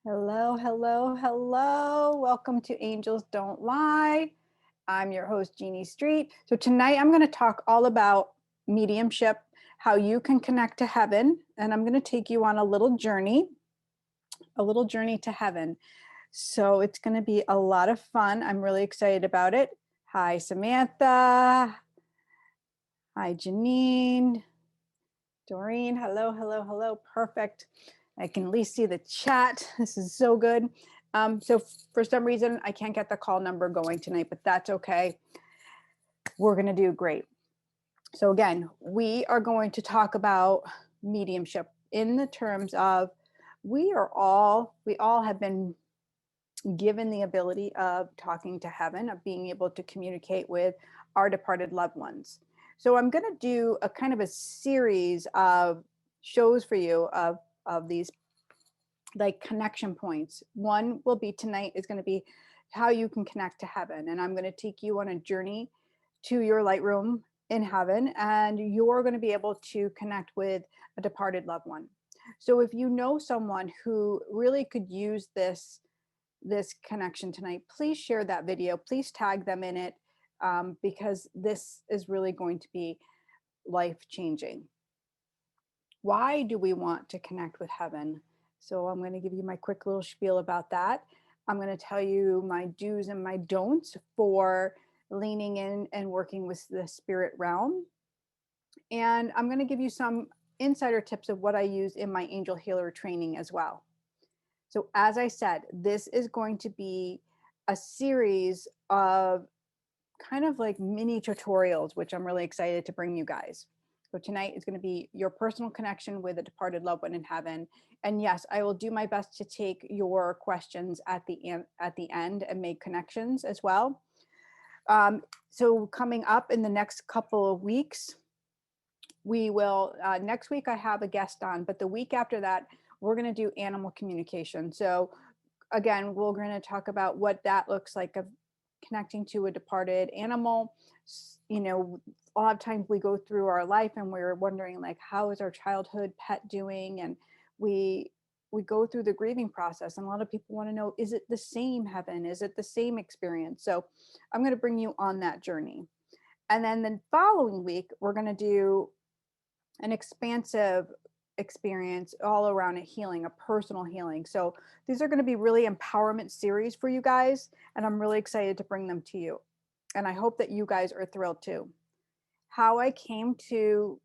Hello, hello, hello. Welcome to Angels Don't Lie. I'm your host, Jeannie Street. So tonight I'm going to talk all about mediumship, how you can connect to heaven, and I'm going to take you on a little journey to heaven. So it's going to be a lot of fun. I'm really excited about it. Hi, Samantha. Hi, Janine. Doreen, hello, hello, hello. Perfect. I can at least see the chat. This is so good. So for some reason, I can't get the call number going tonight, but that's okay. We're going to do great. So again, we are going to talk about mediumship in the terms of we all have been given the ability of talking to heaven, of being able to communicate with our departed loved ones. So I'm going to do a kind of a series of shows for you of these like connection points. One will be tonight is going to be how you can connect to heaven, and I'm going to take you on a journey to your lightroom in heaven, and you're going to be able to connect with a departed loved one. So if you know someone who really could use this connection tonight, please share that video. Please tag them in it, because this is really going to be life changing. Why do we want to connect with heaven? So I'm going to give you my quick little spiel about that. I'm going to tell you my do's and my don'ts for leaning in and working with the spirit realm. And I'm going to give you some insider tips of what I use in my angel healer training as well. So as I said, this is going to be a series of kind of like mini tutorials, which I'm really excited to bring you guys. So tonight is going to be your personal connection with a departed loved one in heaven. And yes, I will do my best to take your questions at the end and make connections as well. So coming up in the next couple of weeks, we will, next week I have a guest on, but the week after that, we're going to do animal communication. So again, we're going to talk about what that looks like of connecting to a departed animal. You know, a lot of times we go through our life and we're wondering like, how is our childhood pet doing? And we go through the grieving process, and a lot of people want to know, is it the same heaven? Is it the same experience? So I'm going to bring you on that journey. And then the following week, we're going to do an expansive experience all around a healing, a personal healing. So these are going to be really empowerment series for you guys, and I'm really excited to bring them to you. And I hope that you guys are thrilled too. How I came to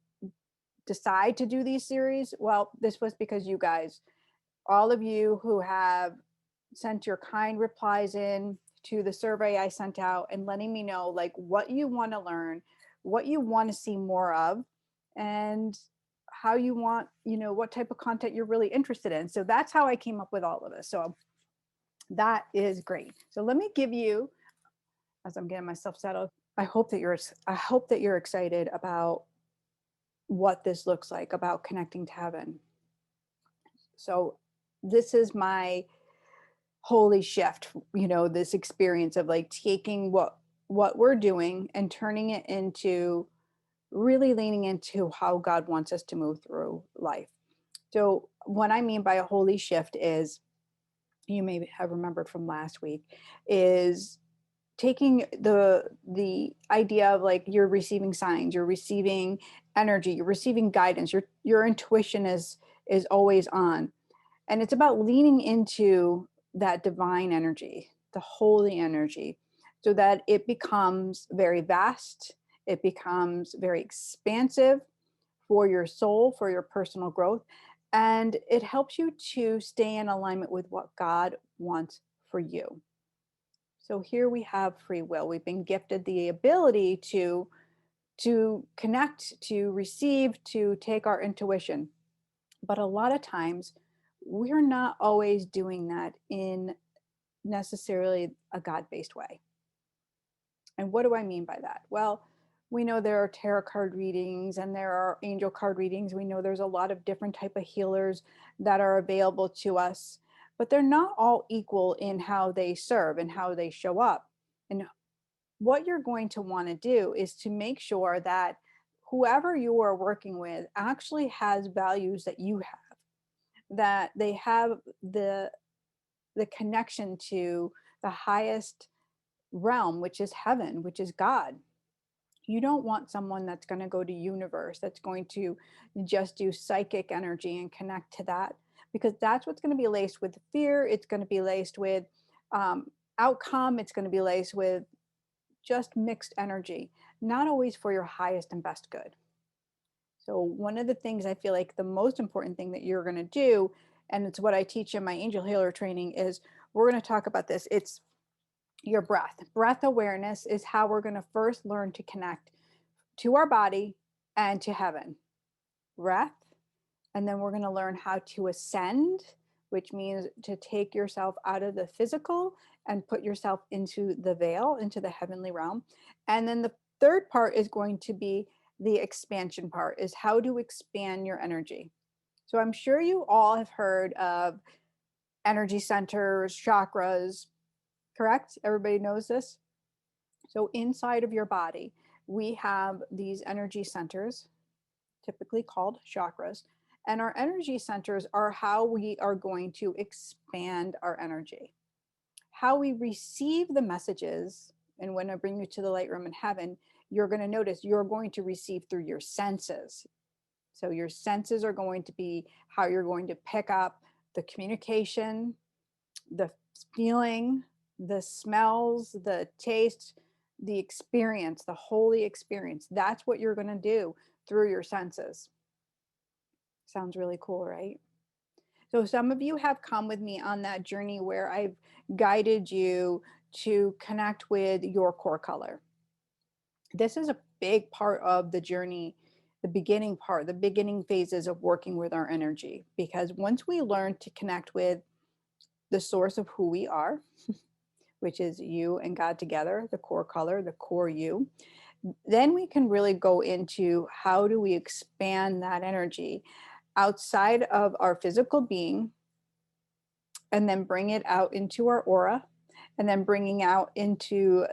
decide to do these series, well, this was because you guys, all of you who have sent your kind replies in to the survey I sent out and letting me know like what you want to learn, what you want to see more of, and how you want, what type of content you're really interested in. So that's how I came up with all of this. So that is great. So let me give you, as I'm getting myself settled, I hope that you're excited about what this looks like, about connecting to heaven. So this is my holy shift, this experience of like taking what we're doing and turning it into really leaning into how God wants us to move through life. So what I mean by a holy shift is, you may have remembered from last week, is taking the idea of like you're receiving signs, you're receiving energy, you're receiving guidance, your intuition is always on. And it's about leaning into that divine energy, the holy energy, so that it becomes very vast, it becomes very expansive for your soul, for your personal growth, and it helps you to stay in alignment with what God wants for you. So here we have free will. We've been gifted the ability to connect, to receive, to take our intuition. But a lot of times we're not always doing that in necessarily a God-based way. And what do I mean by that? Well, we know there are tarot card readings and there are angel card readings. We know there's a lot of different type of healers that are available to us, but they're not all equal in how they serve and how they show up. And what you're going to want to do is to make sure that whoever you are working with actually has values that you have, that they have the the connection to the highest realm, which is heaven, which is God. You don't want someone that's going to go to universe, that's going to just do psychic energy and connect to that, because that's what's going to be laced with fear. It's going to be laced with outcome. It's going to be laced with just mixed energy, not always for your highest and best good. So one of the things I feel like the most important thing that you're going to do, and it's what I teach in my angel healer training, is we're going to talk about this. It's your breath. Breath awareness is how we're going to first learn to connect to our body and to heaven. Breath. And then we're going to learn how to ascend, which means to take yourself out of the physical and put yourself into the veil, into the heavenly realm. And then the third part is going to be the expansion part, is how to expand your energy. So I'm sure you all have heard of energy centers, chakras, correct? Everybody knows this. So inside of your body, we have these energy centers, typically called chakras. And our energy centers are how we are going to expand our energy, how we receive the messages. And when I bring you to the light room in heaven, you're going to notice you're going to receive through your senses. So your senses are going to be how you're going to pick up the communication, the feeling, the smells, the taste, the experience, the holy experience. That's what you're going to do through your senses. Sounds really cool, right? So some of you have come with me on that journey where I've guided you to connect with your core color. This is a big part of the journey, the beginning part, the beginning phases of working with our energy. Because once we learn to connect with the source of who we are, which is you and God together, the core color, the core you, then we can really go into how do we expand that energy outside of our physical being, and then bring it out into our aura, and then bringing out into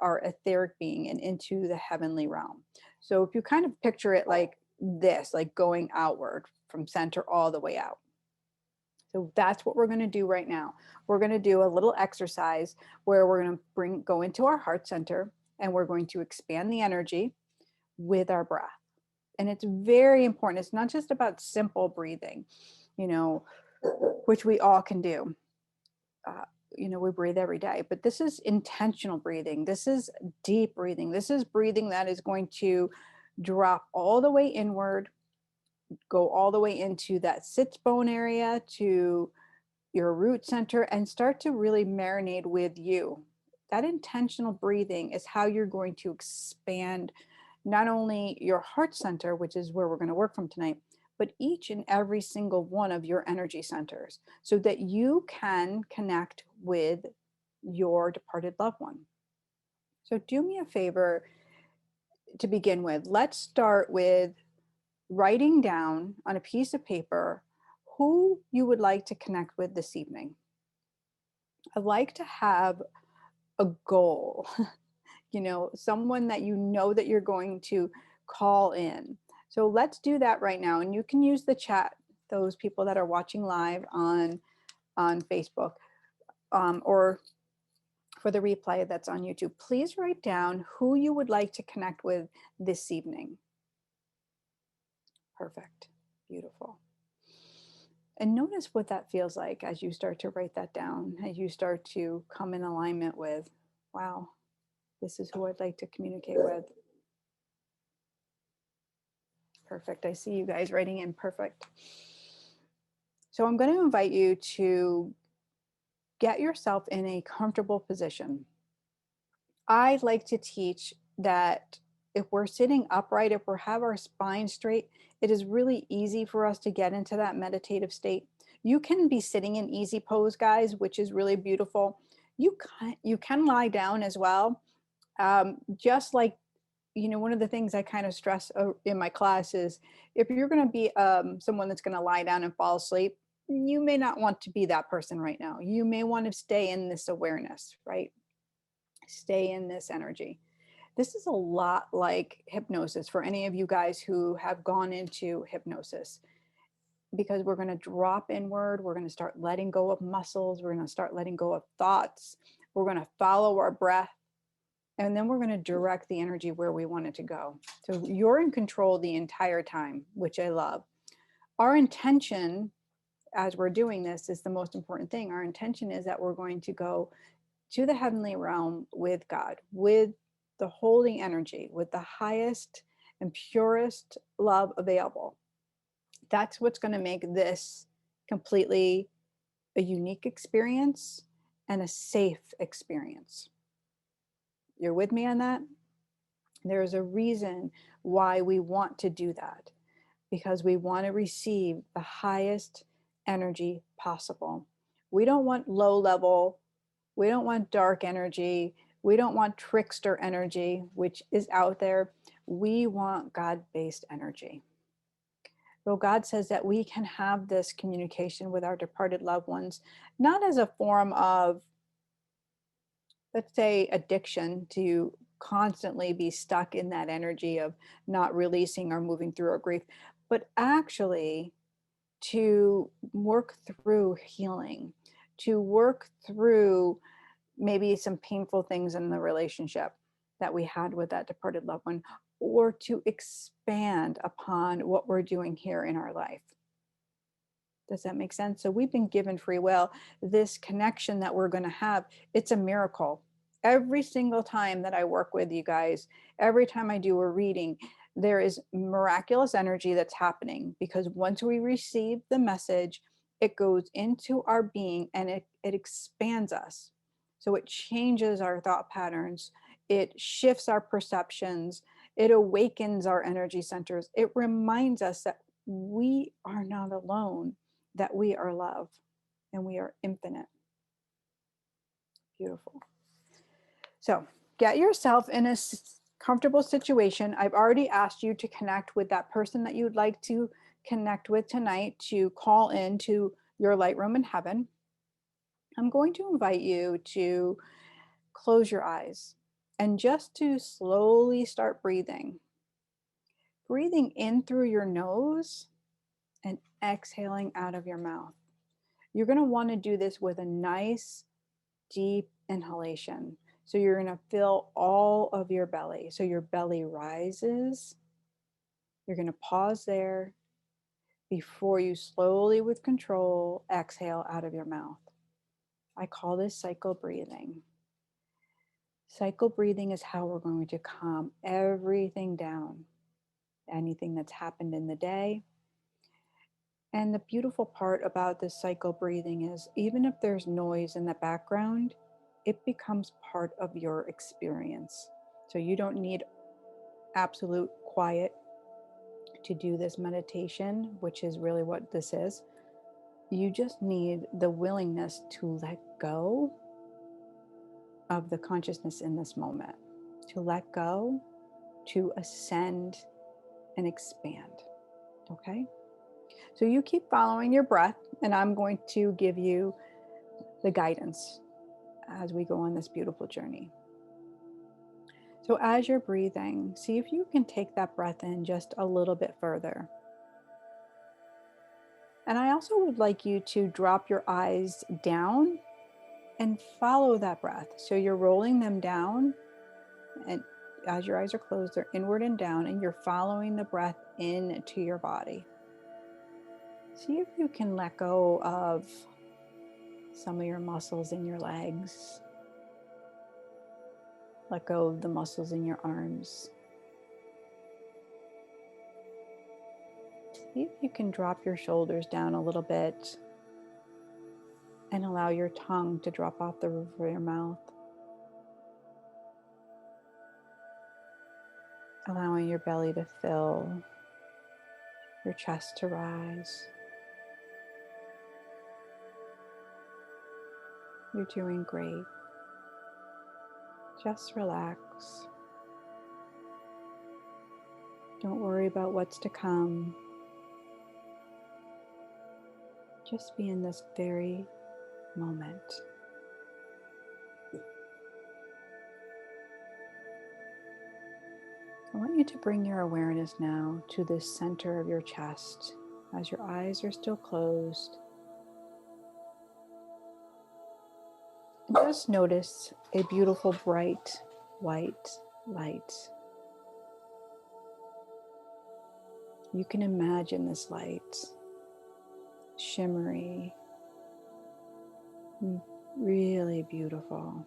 our etheric being and into the heavenly realm. So if you kind of picture it like this, like going outward from center all the way out. So that's what we're going to do right now. We're going to do a little exercise where we're going to go into our heart center, and we're going to expand the energy with our breath. And it's very important. It's not just about simple breathing, which we all can do. We breathe every day, but this is intentional breathing. This is deep breathing. This is breathing that is going to drop all the way inward, go all the way into that sits bone area, to your root center, and start to really marinate with you. That intentional breathing is how you're going to expand not only your heart center, which is where we're going to work from tonight, but each and every single one of your energy centers, so that you can connect with your departed loved one. So do me a favor to begin with. Let's start with writing down on a piece of paper who you would like to connect with this evening. I'd like to have a goal, someone that that you're going to call in. So let's do that right now. And you can use the chat, those people that are watching live on Facebook, or for the replay that's on YouTube. Please write down who you would like to connect with this evening. Perfect. Beautiful. And notice what that feels like as you start to write that down, as you start to come in alignment with, wow, this is who I'd like to communicate with. Perfect. I see you guys writing in. Perfect. So I'm going to invite you to get yourself in a comfortable position. I like to teach that if we're sitting upright, if we have our spine straight, it is really easy for us to get into that meditative state. You can be sitting in easy pose, guys, which is really beautiful. You can lie down as well. Just like, one of the things I kind of stress in my class is if you're going to be someone that's going to lie down and fall asleep, you may not want to be that person right now. You may want to stay in this awareness, right? Stay in this energy. This is a lot like hypnosis for any of you guys who have gone into hypnosis. because we're going to drop inward. We're going to start letting go of muscles. We're going to start letting go of thoughts. We're going to follow our breath. And then we're going to direct the energy where we want it to go. So you're in control the entire time, which I love. Our intention as we're doing this is the most important thing. Our intention is that we're going to go to the heavenly realm with God, with the holding energy, with the highest and purest love available. That's what's going to make this completely a unique experience and a safe experience. You're with me on that? There's a reason why we want to do that, because we want to receive the highest energy possible. We don't want low level, we don't want dark energy, we don't want trickster energy, which is out there. We want God-based energy. So God says that we can have this communication with our departed loved ones, not as a form of, let's say, addiction, to constantly be stuck in that energy of not releasing or moving through our grief, but actually to work through healing, to work through maybe some painful things in the relationship that we had with that departed loved one, or to expand upon what we're doing here in our life. Does that make sense? So we've been given free will. This connection that we're going to have, it's a miracle. Every single time that I work with you guys, every time I do a reading, there is miraculous energy that's happening, because once we receive the message, it goes into our being and it expands us. So it changes our thought patterns. It shifts our perceptions. It awakens our energy centers. It reminds us that we are not alone, that we are love and we are infinite. Beautiful. So get yourself in a comfortable situation. I've already asked you to connect with that person that you'd like to connect with tonight, to call in to your lightroom in heaven. I'm going to invite you to close your eyes and just to slowly start breathing. Breathing in through your nose and exhaling out of your mouth. You're going to want to do this with a nice deep inhalation. So you're going to fill all of your belly. So your belly rises. You're going to pause there before you slowly, with control, exhale out of your mouth. I call this cycle breathing. Cycle breathing is how we're going to calm everything down, anything that's happened in the day. And the beautiful part about this cycle breathing is, even if there's noise in the background, it becomes part of your experience. So you don't need absolute quiet to do this meditation, which is really what this is. You just need the willingness to let go of the consciousness in this moment, to let go, to ascend and expand. Okay? So you keep following your breath, and I'm going to give you the guidance as we go on this beautiful journey. So as you're breathing, see if you can take that breath in just a little bit further. And I also would like you to drop your eyes down and follow that breath. So you're rolling them down, and as your eyes are closed, they're inward and down, and you're following the breath into your body. See if you can let go of some of your muscles in your legs. Let go of the muscles in your arms. See if you can drop your shoulders down a little bit and allow your tongue to drop off the roof of your mouth. Allowing your belly to fill, your chest to rise. You're doing great. Just relax. Don't worry about what's to come. Just be in this very moment. I want you to bring your awareness now to the center of your chest. as your eyes are still closed. And just notice a beautiful bright white light. You can imagine this light, shimmery, really beautiful,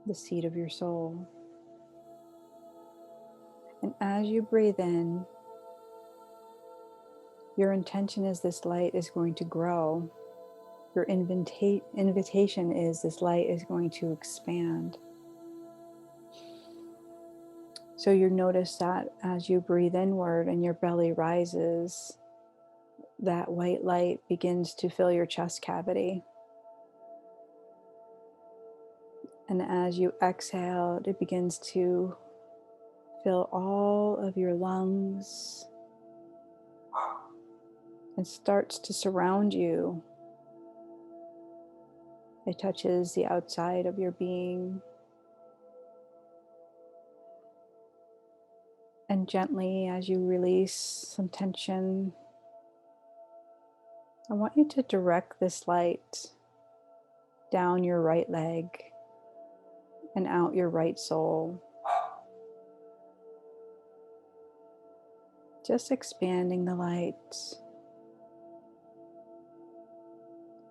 the seat of your soul. And as you breathe in, your intention is this light is going to grow. Your invitation is this light is going to expand. So you notice that as you breathe inward and your belly rises, that white light begins to fill your chest cavity. And as you exhale, it begins to fill all of your lungs and starts to surround you. It touches the outside of your being. And gently, as you release some tension, I want you to direct this light down your right leg and out your right soul. Just expanding the light.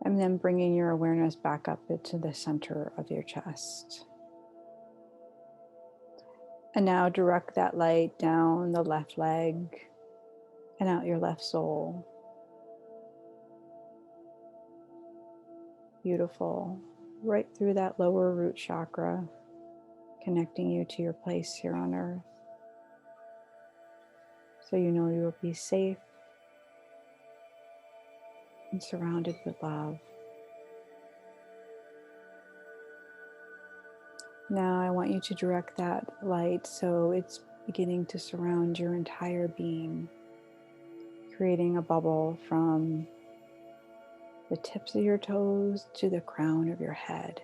And then bringing your awareness back up into the center of your chest. And now direct that light down the left leg and out your left soul. Beautiful. Right through that lower root chakra, connecting you to your place here on earth. So you know you will be safe and surrounded with love. Now I want you to direct that light so it's beginning to surround your entire being, creating a bubble from the tips of your toes to the crown of your head.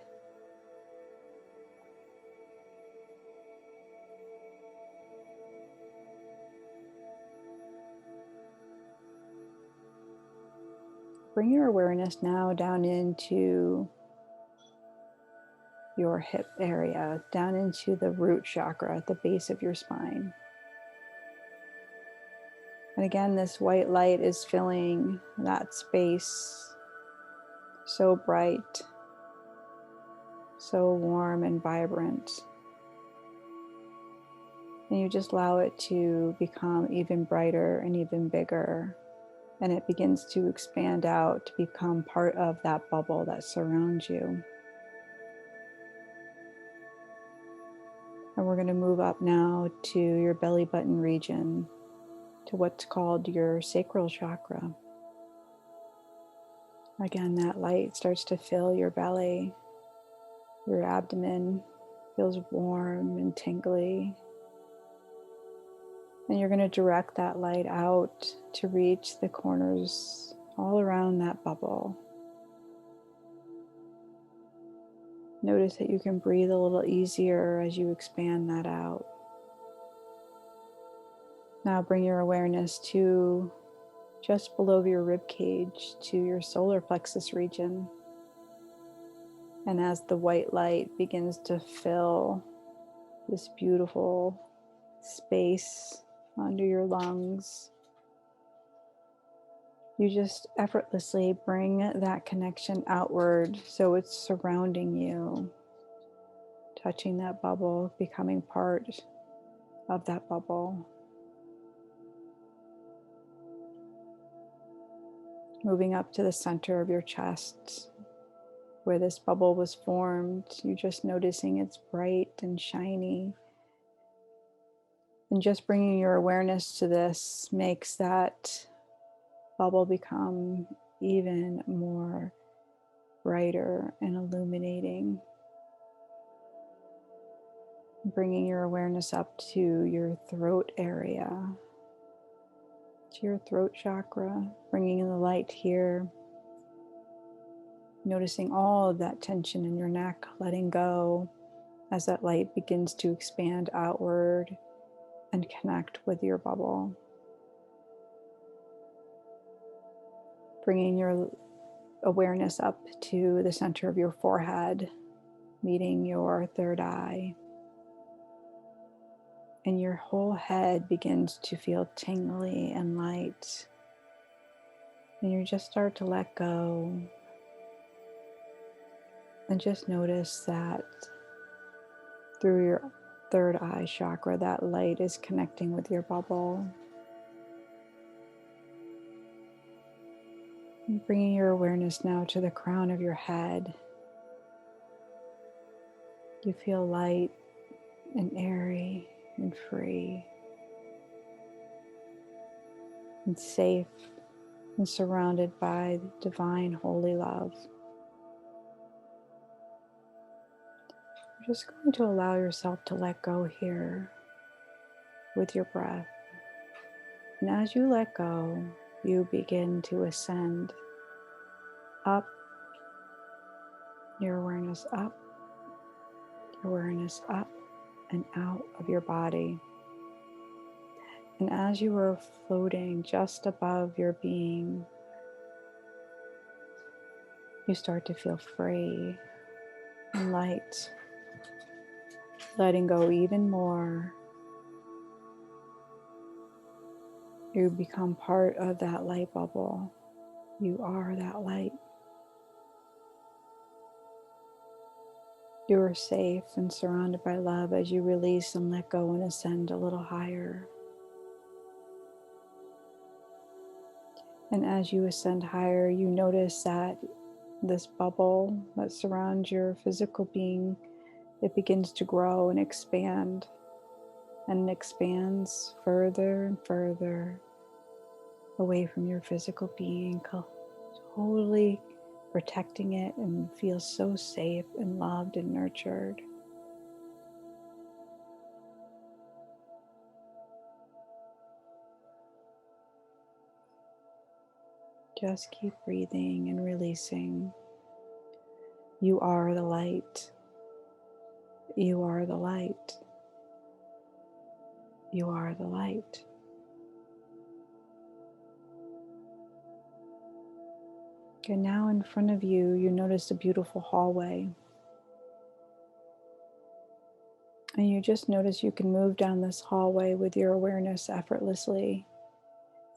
Bring your awareness now down into your hip area, down into the root chakra at the base of your spine. And again, this white light is filling that space, so bright, so warm and vibrant. And you just allow it to become even brighter and even bigger. And it begins to expand out to become part of that bubble that surrounds you. And we're going to move up now to your belly button region, to what's called your sacral chakra. Again, that light starts to fill your belly. Your abdomen feels warm and tingly. And you're going to direct that light out to reach the corners all around that bubble. Notice that you can breathe a little easier as you expand that out. Now bring your awareness to just below your rib cage, to your solar plexus region. And as the white light begins to fill this beautiful space under your lungs, you just effortlessly bring that connection outward so it's surrounding you, touching that bubble, becoming part of that bubble. Moving up to the center of your chest, where this bubble was formed, you're just noticing it's bright and shiny. And just bringing your awareness to this makes that bubble become even more brighter and illuminating. Bringing your awareness up to your throat area, to your throat chakra, bringing in the light here. Noticing all of that tension in your neck, letting go as that light begins to expand outward and connect with your bubble. Bringing your awareness up to the center of your forehead, meeting your third eye. And your whole head begins to feel tingly and light. And you just start to let go. And just notice that through your third eye chakra, that light is connecting with your bubble. And bringing your awareness now to the crown of your head. You feel light and airy and free and safe and surrounded by divine holy love. You're just going to allow yourself to let go here with your breath. And as you let go, you begin to ascend up, your awareness up, your awareness up and out of your body. And as you are floating just above your being, you start to feel free and light, letting go even more. You become part of that light bubble. You are that light. You are safe and surrounded by love as you release and let go and ascend a little higher. And as you ascend higher, you notice that this bubble that surrounds your physical being, it begins to grow and expand, and expands further and further away from your physical being, totally protecting it, and feels so safe and loved and nurtured. Just keep breathing and releasing. You are the light. You are the light. You are the light. And now in front of you, you notice a beautiful hallway. And you just notice you can move down this hallway with your awareness effortlessly.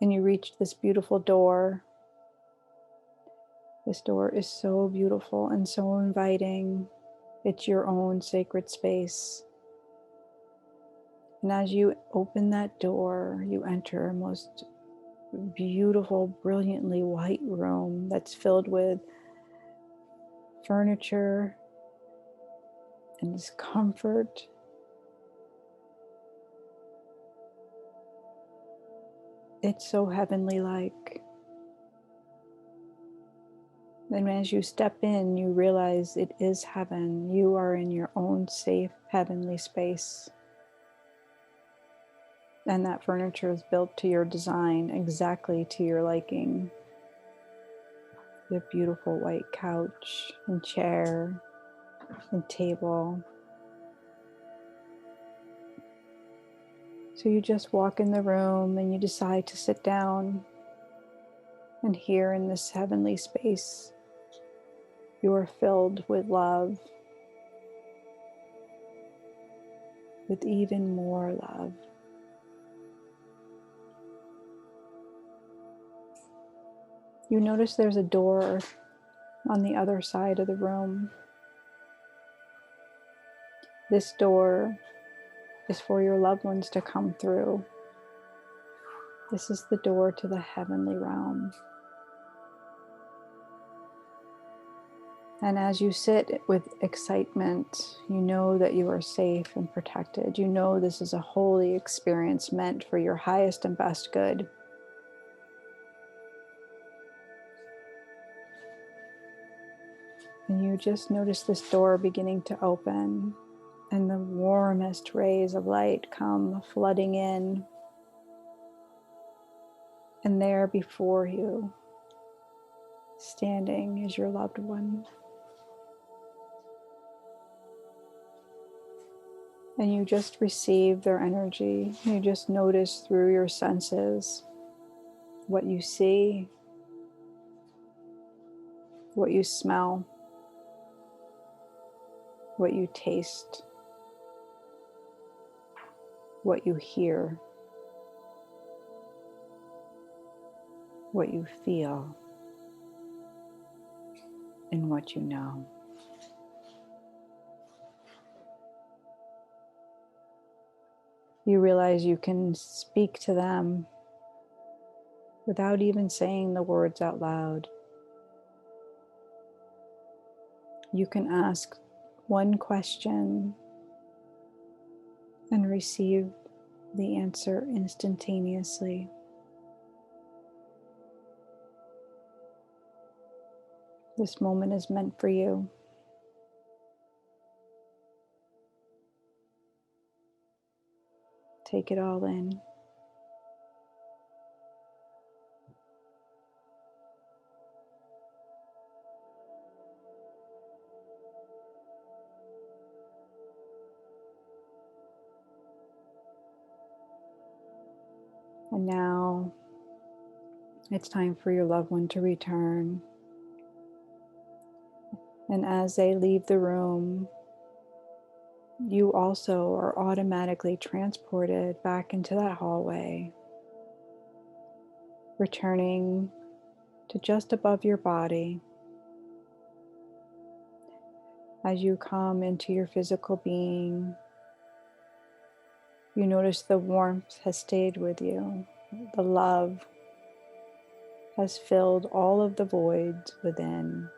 And you reach this beautiful door. This door is so beautiful and so inviting. It's your own sacred space. And as you open that door, you enter a most beautiful, brilliantly white room that's filled with furniture and this comfort. It's so heavenly-like. And as you step in, you realize it is heaven. You are in your own safe, heavenly space. And that furniture is built to your design, exactly to your liking. The beautiful white couch and chair and table. So you just walk in the room and you decide to sit down. And here in this heavenly space, you are filled with love, with even more love. You notice there's a door on the other side of the room. This door is for your loved ones to come through. This is the door to the heavenly realm. And as you sit with excitement, you know that you are safe and protected. You know this is a holy experience meant for your highest and best good. And you just notice this door beginning to open, and the warmest rays of light come flooding in. And there before you, standing, is your loved one. And you just receive their energy. You just notice through your senses what you see, what you smell, what you taste, what you hear, what you feel, and what you know. You realize you can speak to them without even saying the words out loud. You can ask one question and receive the answer instantaneously. This moment is meant for you. Take it all in. And now it's time for your loved one to return. And as they leave the room, you also are automatically transported back into that hallway, returning to just above your body. As you come into your physical being, you notice the warmth has stayed with you. The love has filled all of the voids within.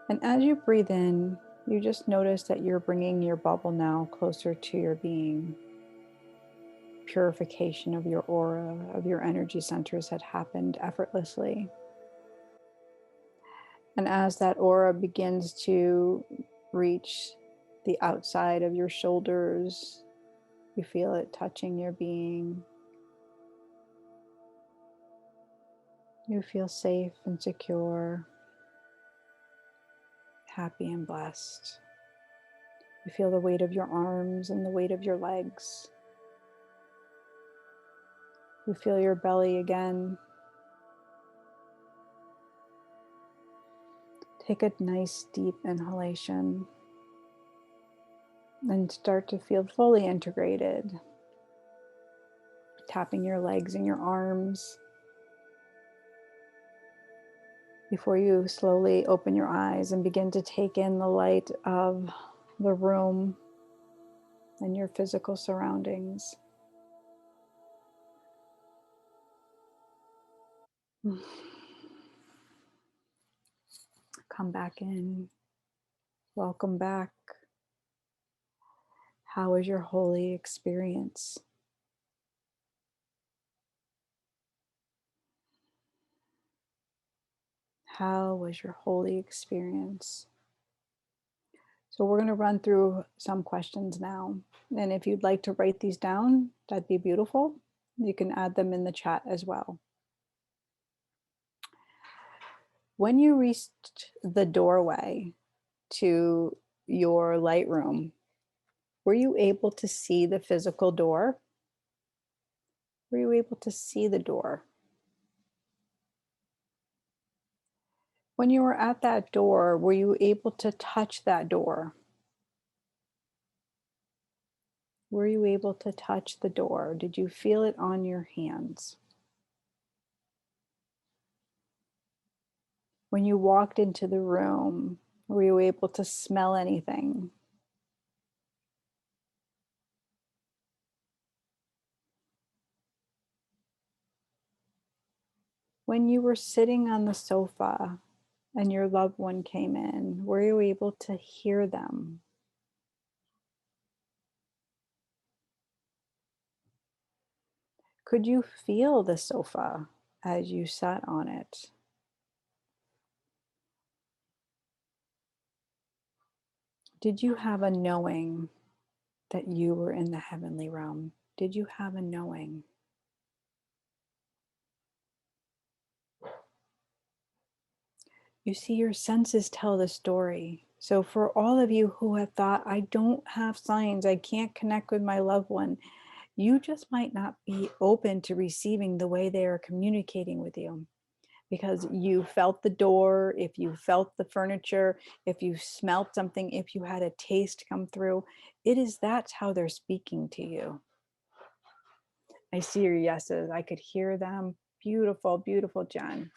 And as you breathe in, you just notice that you're bringing your bubble now closer to your being. Purification of your aura, of your energy centers had happened effortlessly. And as that aura begins to reach the outside of your shoulders, you feel it touching your being. You feel safe and secure, happy and blessed. You feel the weight of your arms and the weight of your legs. You feel your belly again. Take a nice deep inhalation and start to feel fully integrated. Tapping your legs and your arms before you slowly open your eyes and begin to take in the light of the room and your physical surroundings. Come back in. Welcome back. How was your holy experience? How was your holy experience? So we're going to run through some questions now. And if you'd like to write these down, that'd be beautiful. You can add them in the chat as well. When you reached the doorway to your lightroom, were you able to see the physical door? Were you able to see the door? When you were at that door, were you able to touch that door? Were you able to touch the door? Did you feel it on your hands? When you walked into the room, were you able to smell anything? When you were sitting on the sofa and your loved one came in, were you able to hear them? Could you feel the sofa as you sat on it? Did you have a knowing that you were in the heavenly realm? Did you have a knowing? You see, your senses tell the story. So for all of you who have thought, I don't have signs, I can't connect with my loved one, you just might not be open to receiving the way they are communicating with you. because you felt the door, if you felt the furniture, if you smelt something, if you had a taste come through, that's how they're speaking to you. I see your yeses. I could hear them. Beautiful, beautiful, Jen.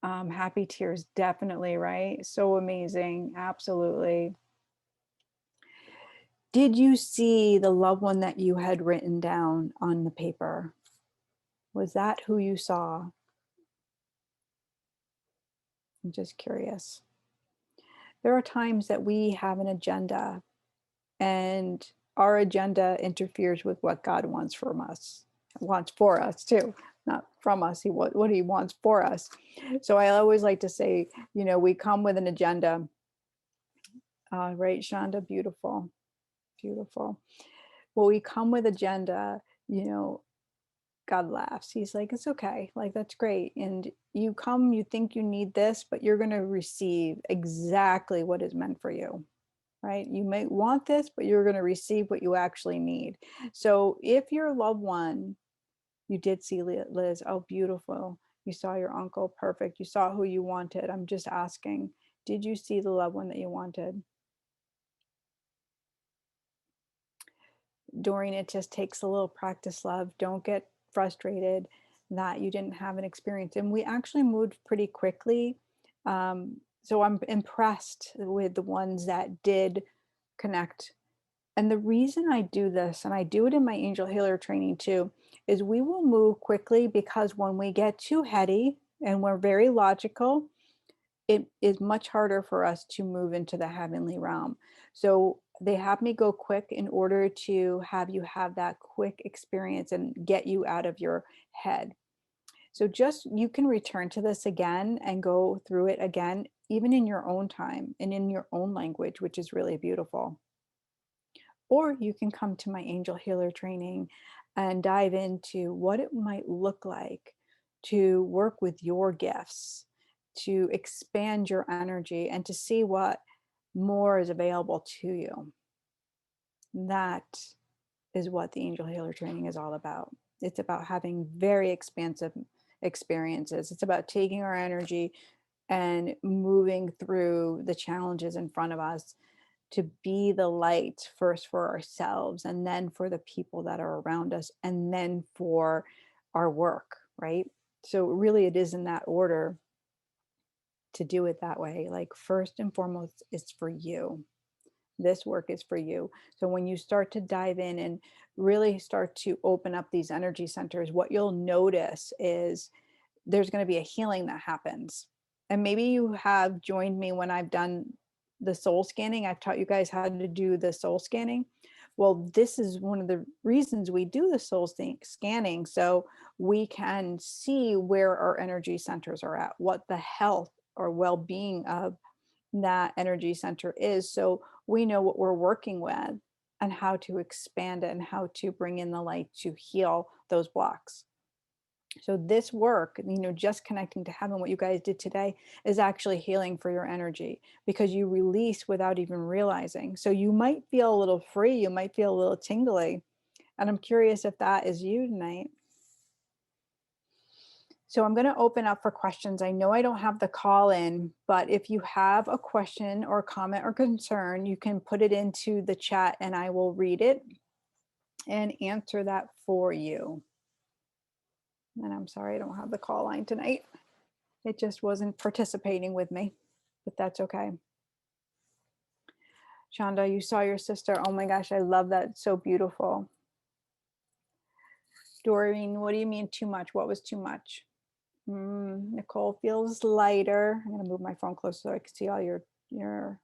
Happy tears, definitely, right? So amazing. Absolutely. Did you see the loved one that you had written down on the paper? Was that who you saw? I'm just curious. There are times that we have an agenda, and our agenda interferes with what God wants from us, wants for us too, not from us. What he wants for us. So I always like to say, we come with an agenda. Right, Shonda, beautiful, beautiful. Well, we come with agenda, God laughs. He's like, it's okay. Like, that's great. And you come, you think you need this, but you're going to receive exactly what is meant for you, right? You may want this, but you're going to receive what you actually need. So if your loved one, you did see Liz, oh, beautiful. You saw your uncle, perfect. You saw who you wanted. I'm just asking, did you see the loved one that you wanted? Doreen, it just takes a little practice, love. Don't get frustrated that you didn't have an experience. And we actually moved pretty quickly. So I'm impressed with the ones that did connect. And the reason I do this, and I do it in my angel healer training too, is we will move quickly, because when we get too heady and we're very logical, it is much harder for us to move into the heavenly realm. So they have me go quick in order to have you have that quick experience and get you out of your head. So just, you can return to this again and go through it again, even in your own time and in your own language, which is really beautiful. Or you can come to my angel healer training and dive into what it might look like to work with your gifts, to expand your energy, and to see what more is available to you. That is what the angel healer training is all about. It's about having very expansive experiences. It's about taking our energy and moving through the challenges in front of us to be the light first for ourselves, and then for the people that are around us, and then for our work, right? So really it is in that order to do it that way. Like, first and foremost, it's for you. This work is for you. So when you start to dive in and really start to open up these energy centers, what you'll notice is there's going to be a healing that happens. And maybe you have joined me when I've done the soul scanning. I've taught you guys how to do the soul scanning. Well, this is one of the reasons we do the soul scanning, so we can see where our energy centers are at, what the health or well-being of that energy center is, so we know what we're working with and how to expand it and how to bring in the light to heal those blocks. So this work, just connecting to heaven, what you guys did today, is actually healing for your energy, because you release without even realizing. So you might feel a little free, you might feel a little tingly. And I'm curious if that is you tonight. So I'm going to open up for questions. I know I don't have the call in, but if you have a question or comment or concern, you can put it into the chat and I will read it and answer that for you. And I'm sorry I don't have the call line tonight. It just wasn't participating with me, but that's okay. Shonda, you saw your sister. Oh my gosh, I love that. So beautiful. Doreen, what do you mean too much? What was too much? Nicole feels lighter. I'm going to move my phone closer so I can see all your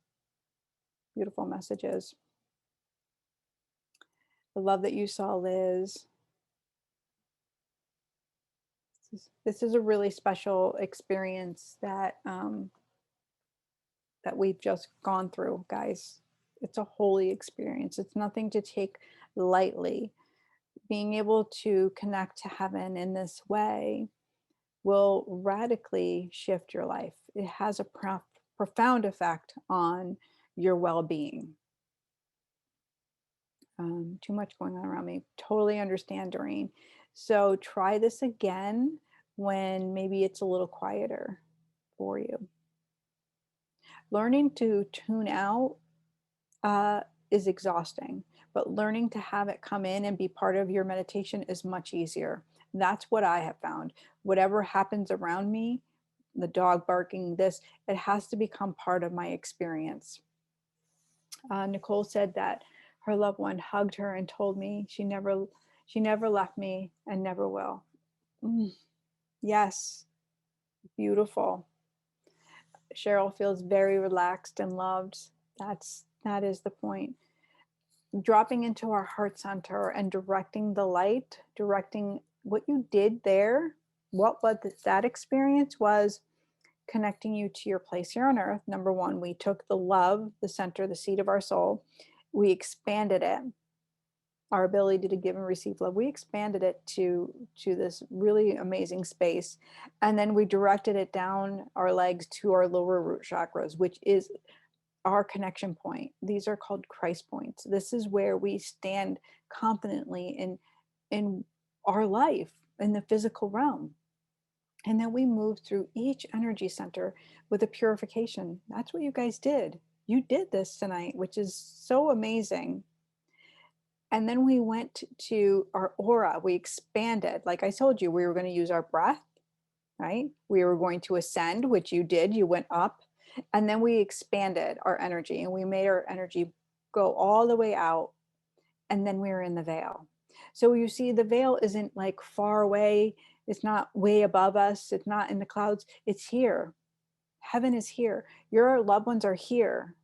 beautiful messages. I love that you saw Liz. This is a really special experience that that we've just gone through, guys. It's a holy experience. It's nothing to take lightly. Being able to connect to heaven in this way will radically shift your life. It has a profound effect on your well-being. Too much going on around me. Totally understand, Doreen. So try this again when maybe it's a little quieter for you. Learning to tune out is exhausting, but learning to have it come in and be part of your meditation is much easier. That's what I have found. Whatever happens around me, the dog barking, this, it has to become part of my experience. Nicole said that her loved one hugged her and told me she never left me and never will. Yes, beautiful. Cheryl feels very relaxed and loved. That is the point. Dropping into our heart center and directing the light, directing what you did there, what that experience was connecting you to your place here on earth. Number one, we took the love, the center, the seat of our soul, we expanded it, our ability to give and receive love, we expanded it to this really amazing space. And then we directed it down our legs to our lower root chakras, which is our connection point. These are called Christ points. This is where we stand confidently in our life in the physical realm. And then we move through each energy center with a purification. That's what you guys did. You did this tonight, which is so amazing. And then we went to our aura. We expanded. Like I told you, we were going to use our breath, right? We were going to ascend, which you did. You went up. And then we expanded our energy and we made our energy go all the way out. And then we were in the veil. So you see, the veil isn't like far away. It's not way above us. It's not in the clouds. It's here. Heaven is here. Your loved ones are here.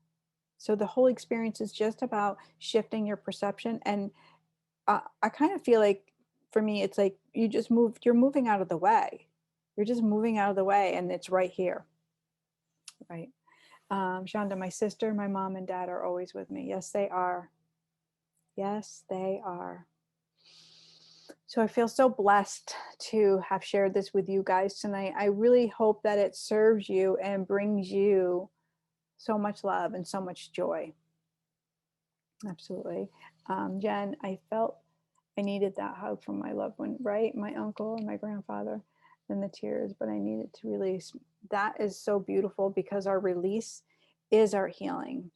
So the whole experience is just about shifting your perception. And I kind of feel like, for me, it's like you're moving out of the way. You're just moving out of the way and it's right here. Right. Shonda, my sister, my mom and dad are always with me. Yes, they are. Yes, they are. So I feel so blessed to have shared this with you guys tonight. I really hope that it serves you and brings you so much love and so much joy. Absolutely. Jen, I felt I needed that hug from my loved one, right? My uncle and my grandfather, and the tears, but I needed to release. That is so beautiful because our release is our healing.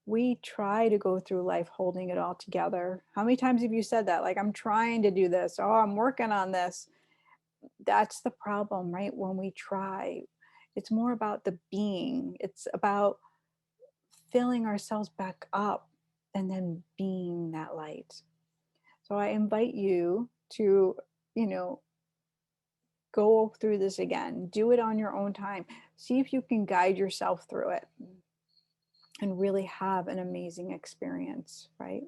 We try to go through life holding it all together. How many times have you said that? Like, I'm trying to do this. Oh, I'm working on this. That's the problem, right? When we try, it's more about the being. It's about filling ourselves back up and then being that light. So I invite you to, go through this again. Do it on your own time. See if you can guide yourself through it and really have an amazing experience, right?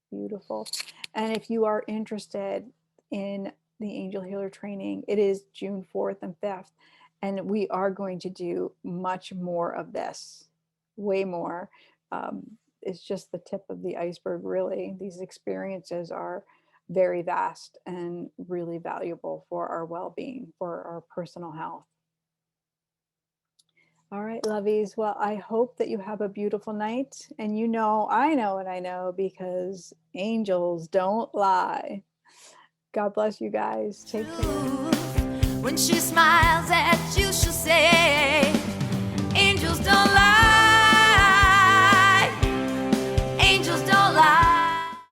Beautiful. And if you are interested in the Angel Healer training, it is June 4th and 5th. And we are going to do much more of this, way more. It's just the tip of the iceberg, really. These experiences are very vast and really valuable for our well-being, for our personal health. All right, lovies. Well, I hope that you have a beautiful night. And I know what I know because angels don't lie. God bless you guys. Take care. When she smiles at you, she'll say, angels don't lie.